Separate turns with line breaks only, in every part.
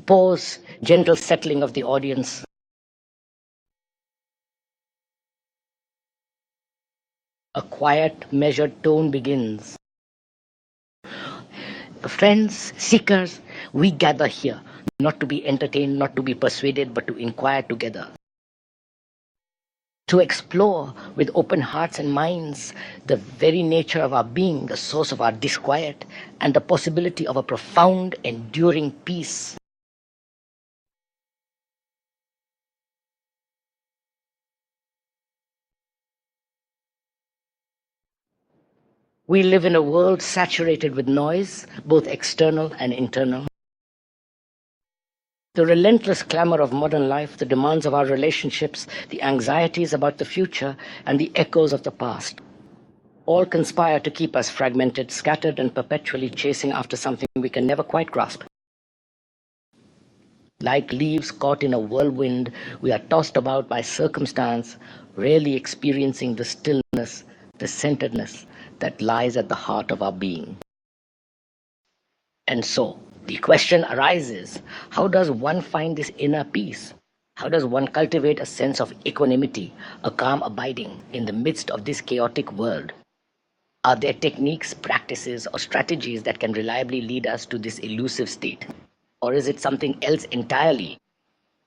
pause, gentle settling of the audience. A quiet, measured tone begins. Friends, seekers, we gather here, not to be entertained, not to be persuaded, but to inquire together. To explore with open hearts and minds the very nature of our being, the source of our disquiet, and the possibility of a profound, enduring peace. We live in a world saturated with noise, both external and internal. The relentless clamor of modern life, the demands of our relationships, the anxieties about the future, and the echoes of the past all conspire to keep us fragmented, scattered, and perpetually chasing after something we can never quite grasp. Like leaves caught in a whirlwind, we are tossed about by circumstance, rarely experiencing the stillness, the centeredness that lies at the heart of our being. And so, the question arises, how does one find this inner peace? How does one cultivate a sense of equanimity, a calm abiding in the midst of this chaotic world? Are there techniques, practices, or strategies that can reliably lead us to this elusive state? Or is it something else entirely?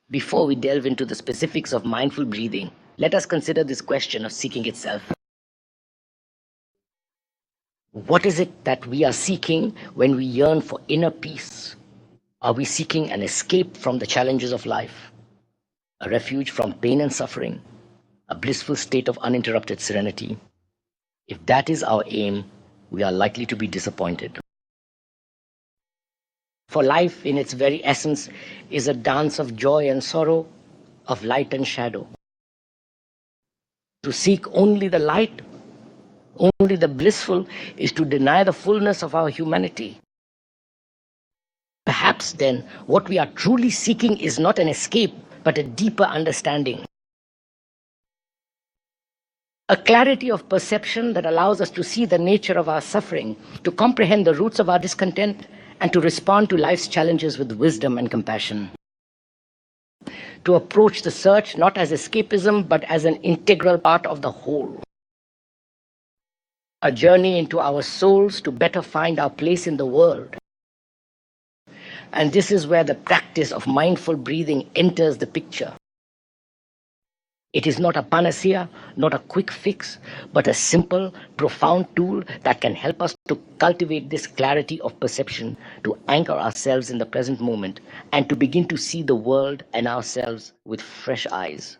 Before we delve into the specifics of mindful breathing, let us consider this question of seeking itself. What is it that we are seeking when we yearn for inner peace? Are we seeking an escape from the challenges of life, a refuge from pain and suffering, a blissful state of uninterrupted serenity? If that is our aim, we are likely to be disappointed. For life, in its very essence, is a dance of joy and sorrow, of light and shadow. To seek only the light, only the blissful, is to deny the fullness of our humanity. Perhaps then, what we are truly seeking is not an escape, but a deeper understanding. A clarity of perception that allows us to see the nature of our suffering, to comprehend the roots of our discontent, and to respond to life's challenges with wisdom and compassion. To approach the search not as escapism, but as an integral part of the whole. A journey into our souls to better find our place in the world. And this is where the practice of mindful breathing enters the picture. It is not a panacea, not a quick fix, but a simple, profound tool that can help us to cultivate this clarity of perception, to anchor ourselves in the present moment, and to begin to see the world and ourselves with fresh eyes.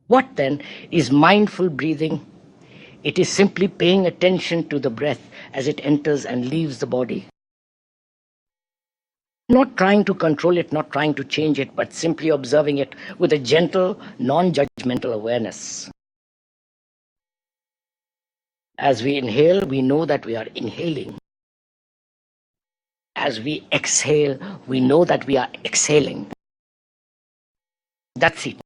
What then is mindful breathing? It is simply paying attention to the breath as it enters and leaves the body. Not trying to control it, not trying to change it, but simply observing it with a gentle, non-judgmental awareness. As we inhale, we know that we are inhaling. As we exhale, we know that we are exhaling. That's it.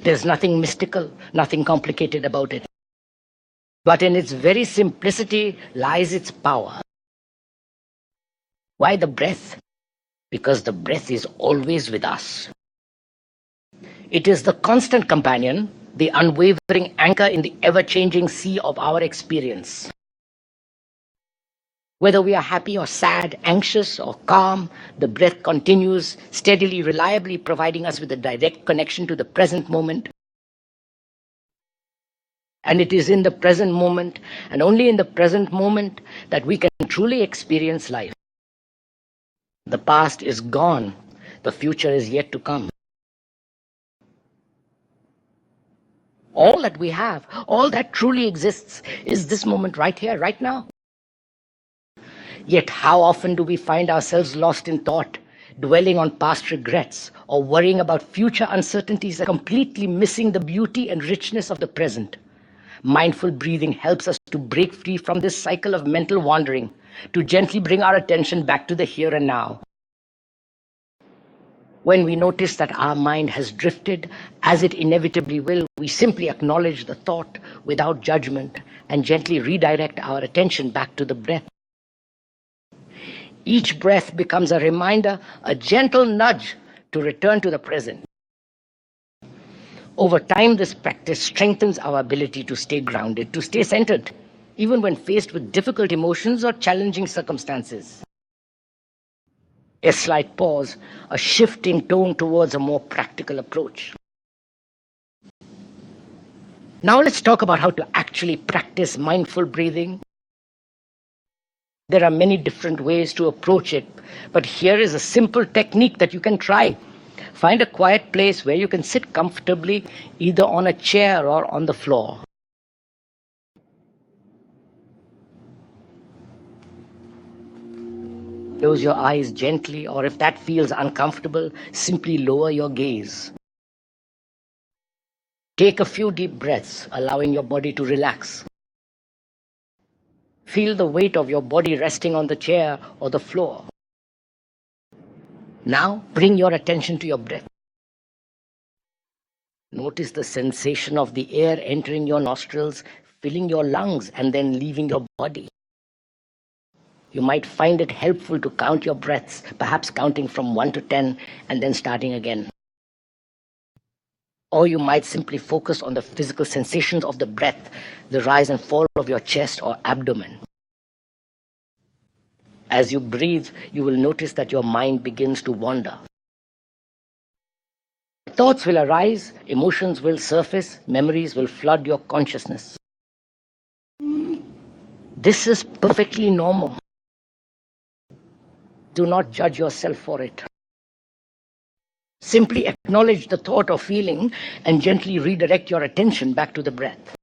There's nothing mystical, nothing complicated about it. But in its very simplicity lies its power. Why the breath? Because the breath is always with us. It is the constant companion, the unwavering anchor in the ever-changing sea of our experience. Whether we are happy or sad, anxious or calm, the breath continues, steadily, reliably providing us with a direct connection to the present moment. And it is in the present moment, and only in the present moment, that we can truly experience life. The past is gone. The future is yet to come. All that we have, all that truly exists, is this moment right here, right now. Yet how often do we find ourselves lost in thought, dwelling on past regrets, or worrying about future uncertainties, and completely missing the beauty and richness of the present? Mindful breathing helps us to break free from this cycle of mental wandering, to gently bring our attention back to the here and now. When we notice that our mind has drifted, as it inevitably will, we simply acknowledge the thought without judgment and gently redirect our attention back to the breath. Each breath becomes a reminder, a gentle nudge to return to the present. Over time, this practice strengthens our ability to stay grounded, to stay centered, even when faced with difficult emotions or challenging circumstances. A slight pause, a shift in tone towards a more practical approach. Now let's talk about how to actually practice mindful breathing. There are many different ways to approach it, but here is a simple technique that you can try. Find a quiet place where you can sit comfortably, either on a chair or on the floor. Close your eyes gently, or if that feels uncomfortable, simply lower your gaze. Take a few deep breaths, allowing your body to relax. Feel the weight of your body resting on the chair or the floor. Now, bring your attention to your breath. Notice the sensation of the air entering your nostrils, filling your lungs, and then leaving your body. You might find it helpful to count your breaths, perhaps counting from 1 to 10 and then starting again. Or you might simply focus on the physical sensations of the breath, the rise and fall of your chest or abdomen. As you breathe, you will notice that your mind begins to wander. Thoughts will arise, emotions will surface, memories will flood your consciousness. This is perfectly normal. Do not judge yourself for it. Simply acknowledge the thought or feeling and gently redirect your attention back to the breath.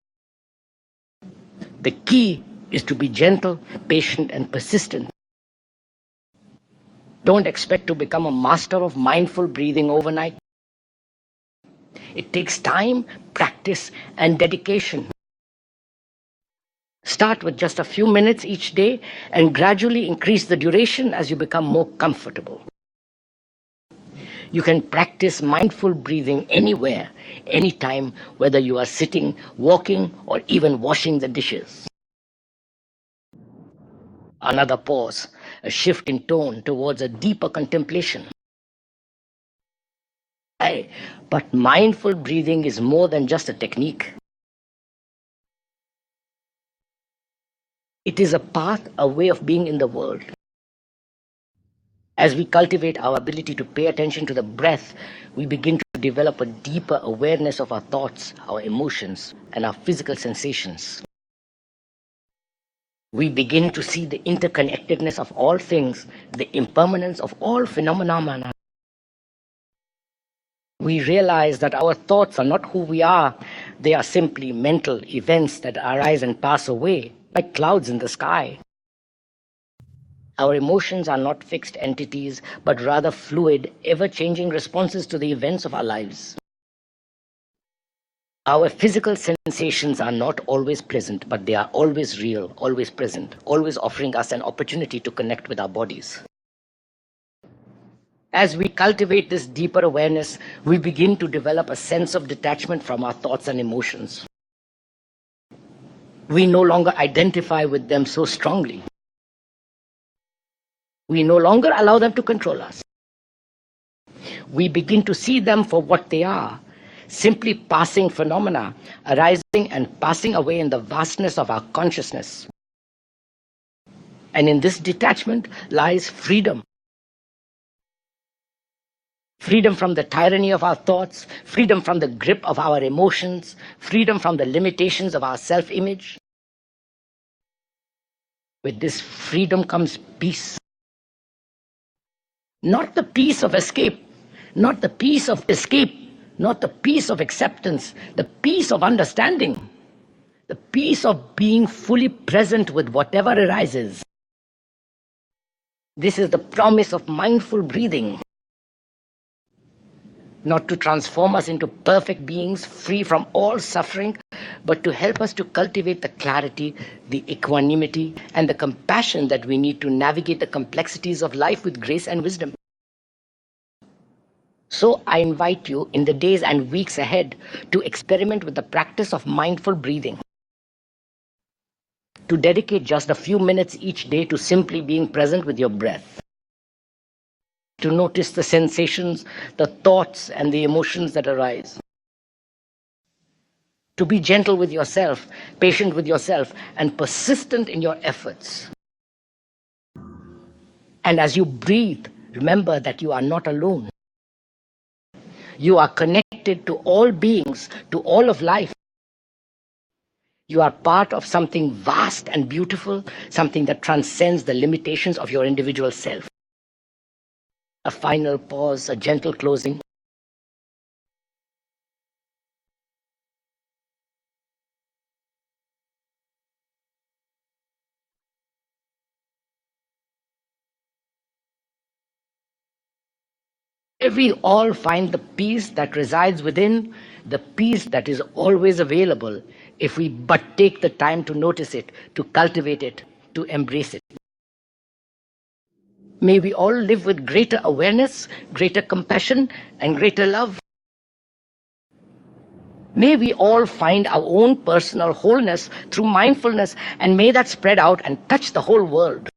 The key is to be gentle, patient, and persistent. Don't expect to become a master of mindful breathing overnight. It takes time, practice, and dedication. Start with just a few minutes each day and gradually increase the duration as you become more comfortable. You can practice mindful breathing anywhere, anytime, whether you are sitting, walking, or even washing the dishes. Another pause, a shift in tone towards a deeper contemplation. But mindful breathing is more than just a technique. It is a path, a way of being in the world. As we cultivate our ability to pay attention to the breath, we begin to develop a deeper awareness of our thoughts, our emotions, and our physical sensations. We begin to see the interconnectedness of all things, the impermanence of all phenomena. We realize that our thoughts are not who we are. They are simply mental events that arise and pass away, like clouds in the sky. Our emotions are not fixed entities, but rather fluid, ever-changing responses to the events of our lives. Our physical sensations are not always pleasant, but they are always real, always present, always offering us an opportunity to connect with our bodies. As we cultivate this deeper awareness, we begin to develop a sense of detachment from our thoughts and emotions. We no longer identify with them so strongly. We no longer allow them to control us. We begin to see them for what they are, simply passing phenomena, arising and passing away in the vastness of our consciousness. And in this detachment lies freedom. Freedom from the tyranny of our thoughts, freedom from the grip of our emotions, freedom from the limitations of our self-image. With this freedom comes peace. Not the peace of escape, not the peace of escape, not the peace of acceptance, the peace of understanding, the peace of being fully present with whatever arises. This is the promise of mindful breathing. Not to transform us into perfect beings free from all suffering, but to help us to cultivate the clarity, the equanimity, and the compassion that we need to navigate the complexities of life with grace and wisdom. So I invite you in the days and weeks ahead to experiment with the practice of mindful breathing. to dedicate just a few minutes each day to simply being present with your breath, to notice the sensations, the thoughts, and the emotions that arise, to be gentle with yourself, patient with yourself, and persistent in your efforts. And as you breathe, remember that you are not alone. You are connected to all beings, to all of life. You are part of something vast and beautiful, something that transcends the limitations of your individual self. A final pause, a gentle closing. If we all find the peace that resides within, the peace that is always available, if we but take the time to notice it, to cultivate it, to embrace it. May we all live with greater awareness, greater compassion, and greater love. May we all find our own personal wholeness through mindfulness, and may that spread out and touch the whole world.